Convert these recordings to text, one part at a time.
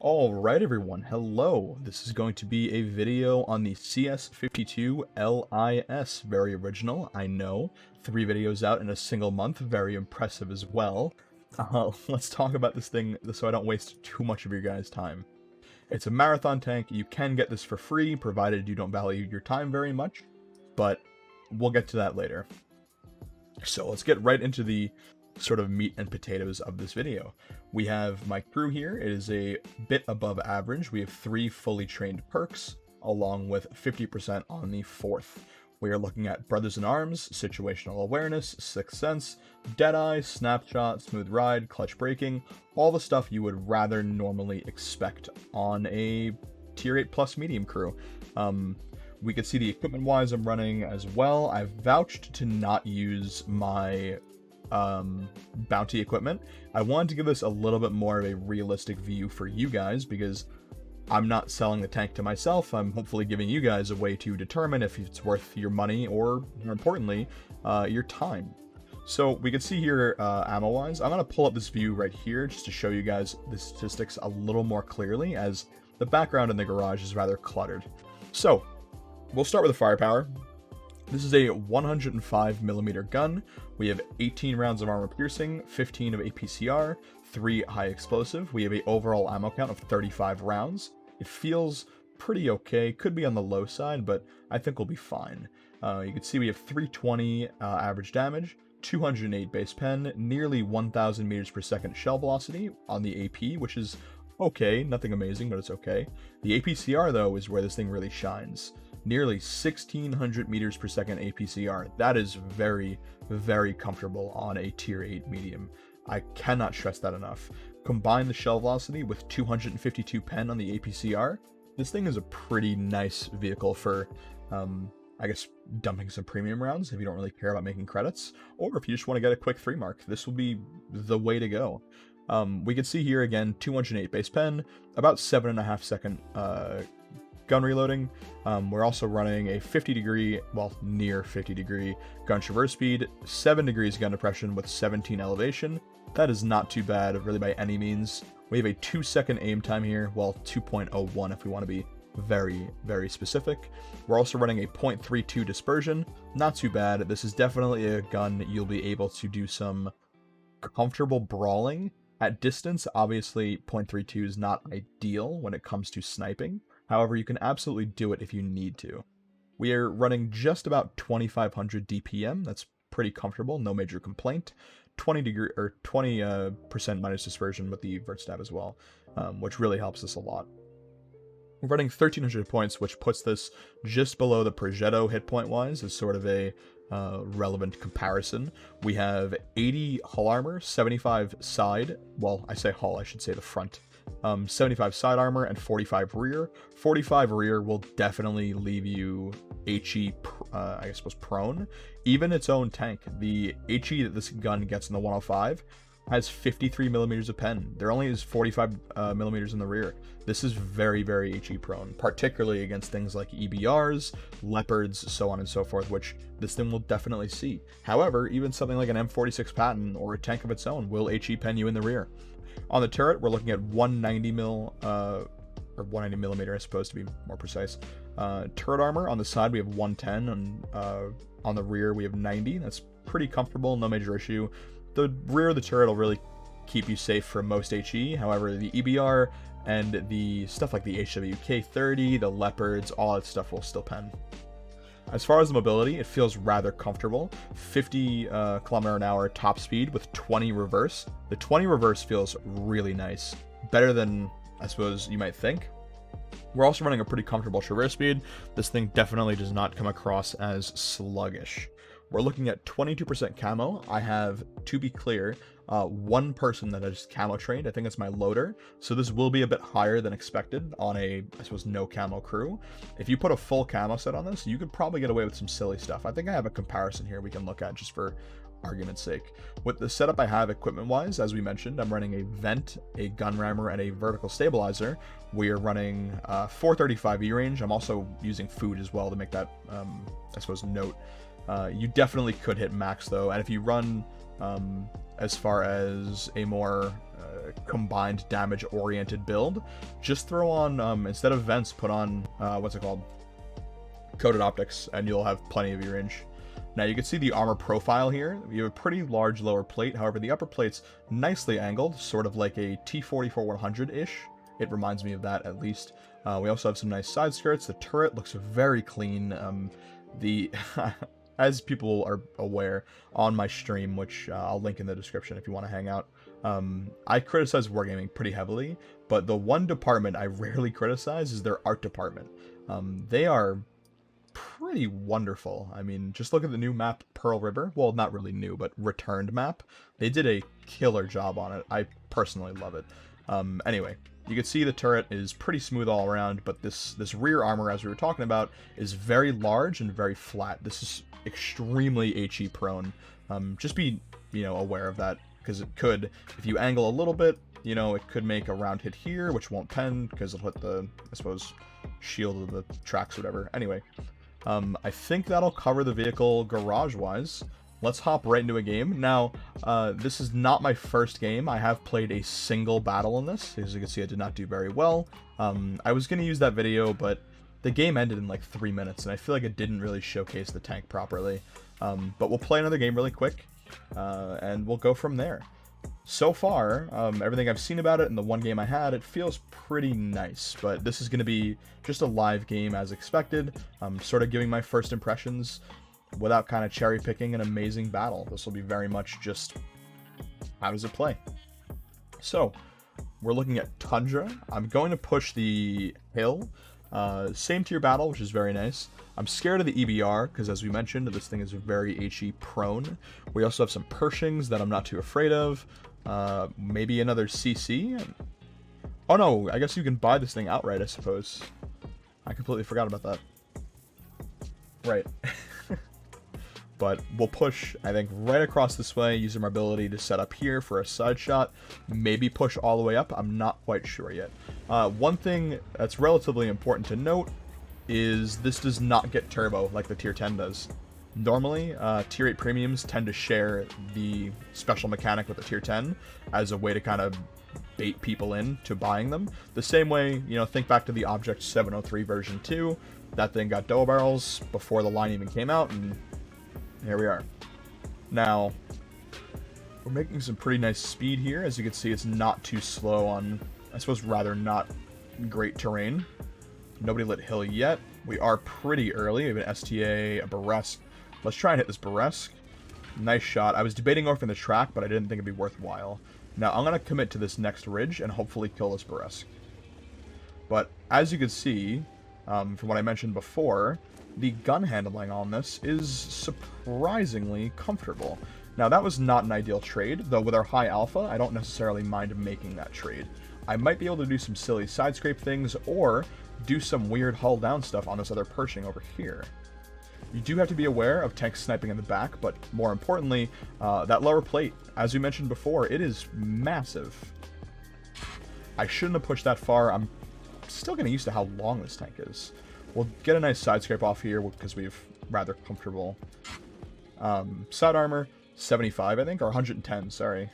Alright everyone, hello. This is going to be a video on the CS-52 LIS. Very original, I know. 3 videos out in a single month, very impressive as well. Let's talk about this thing so I don't waste too much of your guys' time. It's a marathon tank. You can get this for free, provided you don't value your time very much, but we'll get to that later. So let's get right into the sort of meat and potatoes of this video. We have my crew here. It is a bit above average. We have 3 fully trained perks, along with 50% on the 4th. We are looking at Brothers in Arms, Situational Awareness, Sixth Sense, Deadeye, Snapshot, Smooth Ride, Clutch Braking, all the stuff you would rather normally expect on a Tier 8 plus medium crew. We could see the equipment-wise I'm running as well. I've vouched to not use my bounty equipment. I wanted to give this a little bit more of a realistic view for you guys because I'm not selling the tank to myself. I'm hopefully giving you guys a way to determine if it's worth your money or, more importantly, your time. So we can see here ammo-wise. I'm going to pull up this view right here just to show you guys the statistics a little more clearly, as the background in the garage is rather cluttered. So we'll start with the firepower. This is a 105mm gun. We have 18 rounds of armor piercing, 15 of APCR, 3 high explosive. We have an overall ammo count of 35 rounds. It feels pretty okay. Could be on the low side, but I think we'll be fine. You can see we have 320 average damage, 208 base pen, nearly 1,000 meters per second shell velocity on the AP, which is okay. Nothing amazing, but it's okay. The APCR, though, is where this thing really shines. Nearly 1,600 meters per second APCR. That is very, very comfortable on a Tier 8 medium. I cannot stress that enough. Combine the shell velocity with 252 pen on the APCR. This thing is a pretty nice vehicle for, I guess, dumping some premium rounds if you don't really care about making credits, or if you just want to get a quick 3 mark. This will be the way to go. We can see here again 208 base pen, about 7.5 second gun reloading. We're also running a 50-degree, well, near 50-degree gun traverse speed, 7 degrees gun depression with 17 elevation. That is not too bad, really, by any means. We have a 2-second aim time here, well, 2.01 if we want to be very, very specific. We're also running a 0.32 dispersion. Not too bad. This is definitely a gun that you'll be able to do some comfortable brawling. At distance, obviously, 0.32 is not ideal when it comes to sniping. However, you can absolutely do it if you need to. We are running just about 2,500 DPM. That's pretty comfortable, no major complaint. 20% minus dispersion with the vert stab as well, which really helps us a lot. We're running 1,300 points, which puts this just below the Progetto hit point wise as sort of a relevant comparison. We have 80 hull armor, 75 side. Well, I say hull, I should say the front. 75 side armor and 45 rear. 45 rear will definitely leave you HE, I suppose, prone. Even its own tank, the HE that this gun gets in the 105, has 53 millimeters of pen. There only is 45 millimeters in the rear. This is very, very HE prone, particularly against things like EBRs, leopards, so on and so forth, which this thing will definitely see. However, even something like an M46 Patton or a tank of its own will HE pen you in the rear. On the turret, we're looking at 190 or 190 millimeter, I suppose, to be more precise. Turret armor on the side we have 110, and on the rear we have 90. That's pretty comfortable, no major issue. The rear of the turret will really keep you safe from most HE. However, the EBR and the stuff like the HWK30, the leopards, all that stuff will still pen. As far as the mobility, it feels rather comfortable. 50 km/h top speed with 20 reverse. The 20 reverse feels really nice. Better than, I suppose, you might think. We're also running a pretty comfortable traverse speed. This thing definitely does not come across as sluggish. We're looking at 22% camo. I have, to be clear, one person that is camo trained. I think it's my loader. So this will be a bit higher than expected on a, I suppose, no camo crew. If you put a full camo set on this, you could probably get away with some silly stuff. I think I have a comparison here we can look at just for argument's sake. With the setup I have equipment-wise, as we mentioned, I'm running a vent, a gun rammer, and a vertical stabilizer. We are running 435 E-range. I'm also using food as well to make that, I suppose, note. You definitely could hit max though, and if you run as far as a more combined damage-oriented build. Just throw on, instead of vents, put on, what's it called? Coated optics, and you'll have plenty of your range. Now you can see the armor profile here. You have a pretty large lower plate, however the upper plate's nicely angled, sort of like a T-44-100-ish. It reminds me of that, at least. We also have some nice side skirts. The turret looks very clean. As people are aware, on my stream, which I'll link in the description if you want to hang out, I criticize Wargaming pretty heavily, but the one department I rarely criticize is their art department. They are pretty wonderful. I mean, just look at the new map, Pearl River. Well, not really new, but returned map. They did a killer job on it. I personally love it. Anyway, you can see the turret is pretty smooth all around, but this rear armor, as we were talking about, is very large and very flat. This is extremely HE prone. Just be, aware of that, because it could, if you angle a little bit, it could make a round hit here, which won't pen, because it'll hit the, I suppose, shield of the tracks or whatever. Anyway, I think that'll cover the vehicle garage-wise. Let's hop right into a game. Now, this is not my first game. I have played a single battle in this. As you can see, I did not do very well. I was going to use that video, but the game ended in like 3 minutes, and I feel like it didn't really showcase the tank properly. But we'll play another game really quick, and we'll go from there. So far, everything I've seen about it and the one game I had, it feels pretty nice, but this is going to be just a live game as expected. I'm sort of giving my first impressions without kind of cherry picking an amazing battle. This will be very much just, how does it play? So, we're looking at Tundra. I'm going to push the hill. Same tier battle, which is very nice. I'm scared of the EBR, because as we mentioned, this thing is very HE prone. We also have some Pershings that I'm not too afraid of. Maybe another CC. Oh no, I guess you can buy this thing outright, I suppose. I completely forgot about that. Right. But we'll push, I think, right across this way, using our ability to set up here for a side shot. Maybe push all the way up. I'm not quite sure yet. One thing that's relatively important to note is this does not get turbo like the tier 10 does. Normally, tier 8 premiums tend to share the special mechanic with the tier 10 as a way to kind of bait people into buying them. The same way, think back to the Object 703 version 2. That thing got double barrels before the line even came out, and here we are. Now, we're making some pretty nice speed here. As you can see, it's not too slow on, I suppose, rather not great terrain. Nobody lit hill yet. We are pretty early. We have an STA, a Beresk. Let's try and hit this Beresk. Nice shot. I was debating orphan the track, but I didn't think it'd be worthwhile. Now, I'm going to commit to this next ridge and hopefully kill this Beresk. But as you can see, from what I mentioned before, the gun handling on this is surprisingly comfortable. Now, that was not an ideal trade, though with our high alpha, I don't necessarily mind making that trade. I might be able to do some silly side scrape things, or do some weird hull down stuff on this other Pershing over here. You do have to be aware of tanks sniping in the back, but more importantly, that lower plate. As we mentioned before, it is massive. I shouldn't have pushed that far. I'm still getting used to how long this tank is. We'll get a nice side scrape off here because we have rather comfortable side armor. 75, I think, or 110, sorry.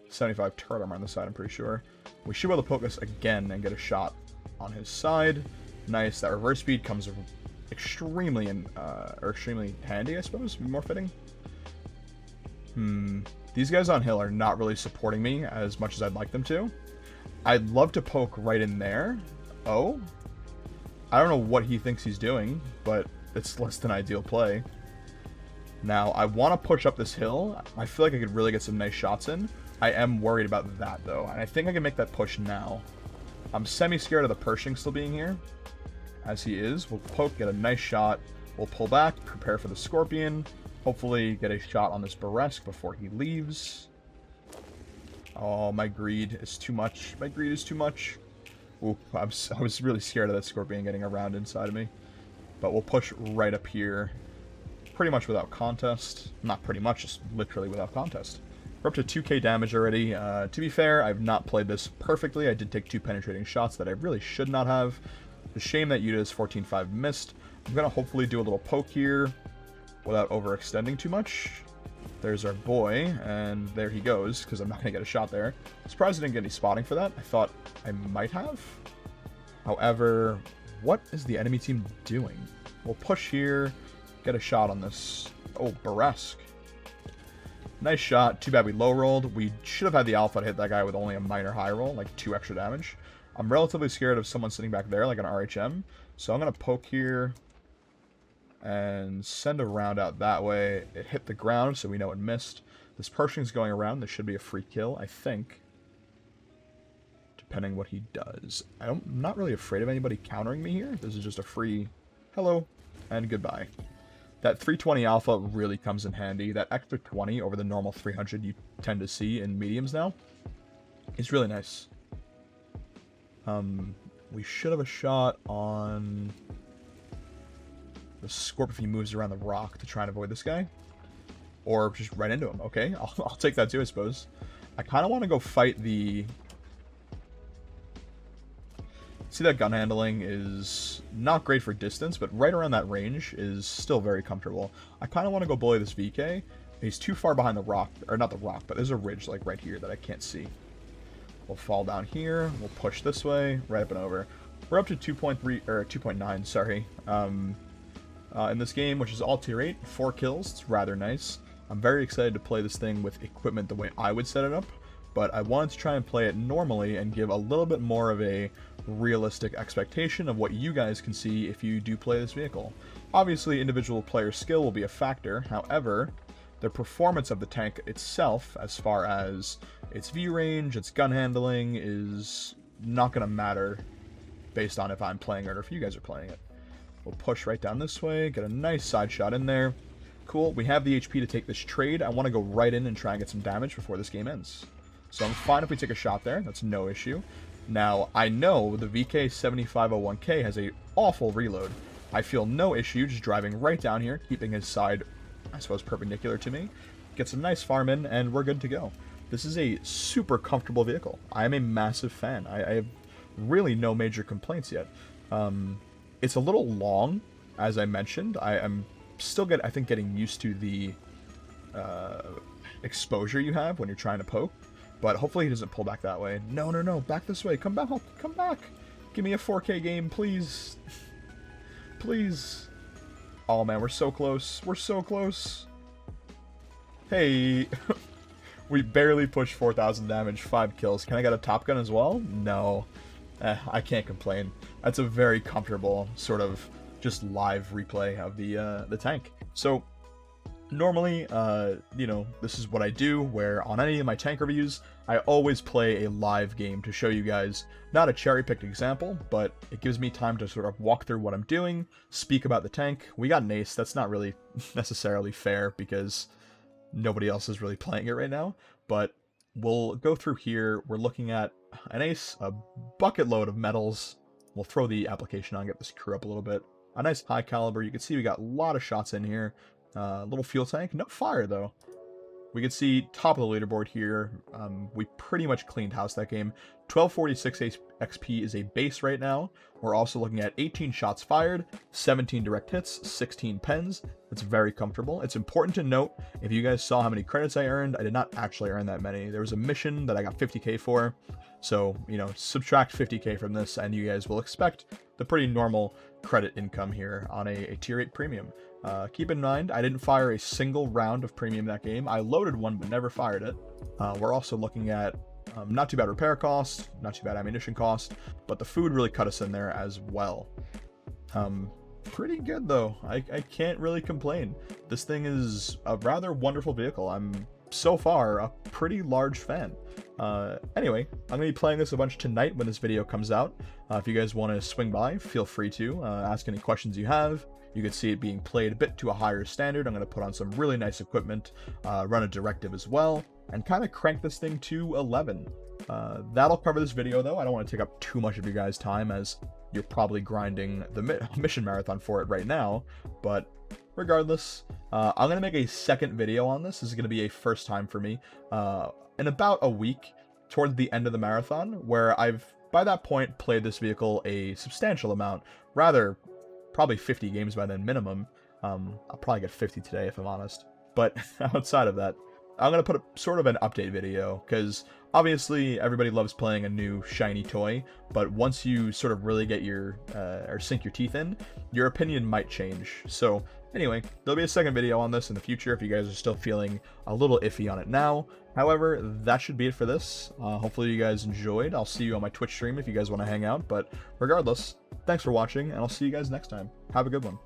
75 turret armor on the side, I'm pretty sure. We should be able to poke this again and get a shot on his side. Nice. That reverse speed comes extremely handy, I suppose. More fitting. These guys on hill are not really supporting me as much as I'd like them to. I'd love to poke right in there. Oh. I don't know what he thinks he's doing, but it's less than ideal play. Now, I want to push up this hill. I feel like I could really get some nice shots in. I am worried about that, though, and I think I can make that push now. I'm semi-scared of the Pershing still being here, as he is. We'll poke, get a nice shot. We'll pull back, prepare for the Scorpion. Hopefully get a shot on this Beresk before he leaves. Oh, my greed is too much. My greed is too much. Ooh, I was really scared of that Scorpion getting around inside of me. But we'll push right up here. Pretty much without contest. Not pretty much, just literally without contest. We're up to 2k damage already. To be fair, I've not played this perfectly. I did take 2 penetrating shots that I really should not have. It's a shame that Yuta's 14.5 missed. I'm going to hopefully do a little poke here without overextending too much. There's our boy, and there he goes, because I'm not going to get a shot there. Surprised I didn't get any spotting for that. I thought I might have. However, what is the enemy team doing? We'll push here, get a shot on this. Oh, Burresque. Nice shot. Too bad we low rolled. We should have had the alpha to hit that guy with only a minor high roll, like 2 extra damage. I'm relatively scared of someone sitting back there, like an RHM. So I'm going to poke here and send a round out that way. It hit the ground, so we know it missed. This Pershing's going around. This should be a free kill, I think. Depending what he does. I'm not really afraid of anybody countering me here. This is just a free hello and goodbye. That 320 alpha really comes in handy. That extra 20 over the normal 300 you tend to see in mediums now. It's really nice. We should have a shot on the Scorp if he moves around the rock to try and avoid this guy. Or just right into him. Okay, I'll take that too, I suppose. I kind of want to go fight the... See, that gun handling is not great for distance, but right around that range is still very comfortable. I kind of want to go bully this VK. He's too far behind the rock, or not the rock, but there's a ridge like right here that I can't see. We'll fall down here. We'll push this way, right up and over. We're up to 2.3 or 2.9, sorry. In this game, which is all tier 8, 4 kills. It's rather nice. I'm very excited to play this thing with equipment the way I would set it up, but I wanted to try and play it normally and give a little bit more of a realistic expectation of what you guys can see if you do play this vehicle. Obviously, individual player skill will be a factor. However, the performance of the tank itself, as far as its view range, its gun handling, is not going to matter based on if I'm playing it or if you guys are playing it. We'll push right down this way, get a nice side shot in there. Cool, we have the HP to take this trade. I want to go right in and try and get some damage before this game ends. So I'm fine if we take a shot there, that's no issue. Now, I know the VK-7501K has a awful reload. I feel no issue just driving right down here, keeping his side, I suppose, perpendicular to me. Get some nice farm in, and we're good to go. This is a super comfortable vehicle. I am a massive fan. I have really no major complaints yet. It's a little long, as I mentioned. I'm still I think getting used to the exposure you have when you're trying to poke. But hopefully he doesn't pull back that way. No, no, no. Back this way. Come back. Come back. Give me a 4K game, please. Please. Oh, man. We're so close. We're so close. Hey. We barely pushed 4,000 damage, 5 kills. Can I get a Top Gun as well? No. I can't complain. That's a very comfortable sort of just live replay of the tank. So... normally, you know, this is what I do, where on any of my tank reviews, I always play a live game to show you guys, not a cherry-picked example, but it gives me time to sort of walk through what I'm doing, speak about the tank. We got an ace. That's not really necessarily fair, because nobody else is really playing it right now, but we'll go through here. We're looking at an ace, a bucket load of medals. We'll throw the application on, get this crew up a little bit. A nice high caliber. You can see we got a lot of shots in here. Little fuel tank, no fire though. We can see top of the leaderboard here. We pretty much cleaned house that game. 1246 XP is a base right now. We're also looking at 18 shots fired, 17 direct hits, 16 pens. It's very comfortable. It's important to note, if you guys saw how many credits I earned, I did not actually earn that many. There was a mission that I got 50k for. So, you know, subtract 50k from this and you guys will expect the pretty normal credit income here on a tier 8 premium. Keep in mind, I didn't fire a single round of premium that game. I loaded one, but never fired it. We're also looking at not too bad repair cost, not too bad ammunition cost, but the food really cut us in there as well. Pretty good, though. I can't really complain. This thing is a rather wonderful vehicle. I'm, so far, a pretty large fan. Anyway, I'm going to be playing this a bunch tonight when this video comes out. If you guys want to swing by, feel free to ask any questions you have. You can see it being played a bit to a higher standard. I'm going to put on some really nice equipment, run a directive as well, and kind of crank this thing to 11. That'll cover this video, though. I don't want to take up too much of your guys' time, as you're probably grinding the mission marathon for it right now. But regardless, I'm going to make a second video on this. This is going to be a first time for me. In about a week, towards the end of the marathon, where I've, by that point, played this vehicle a substantial amount, rather... probably 50 games by then minimum. I'll probably get 50 today if I'm honest. But outside of that, I'm going to put a sort of an update video, because obviously everybody loves playing a new shiny toy, but once you sort of really get your, or sink your teeth in, your opinion might change. So anyway, there'll be a second video on this in the future if you guys are still feeling a little iffy on it now. However, that should be it for this. Hopefully you guys enjoyed. I'll see you on my Twitch stream if you guys want to hang out, but regardless, thanks for watching, and I'll see you guys next time. Have a good one.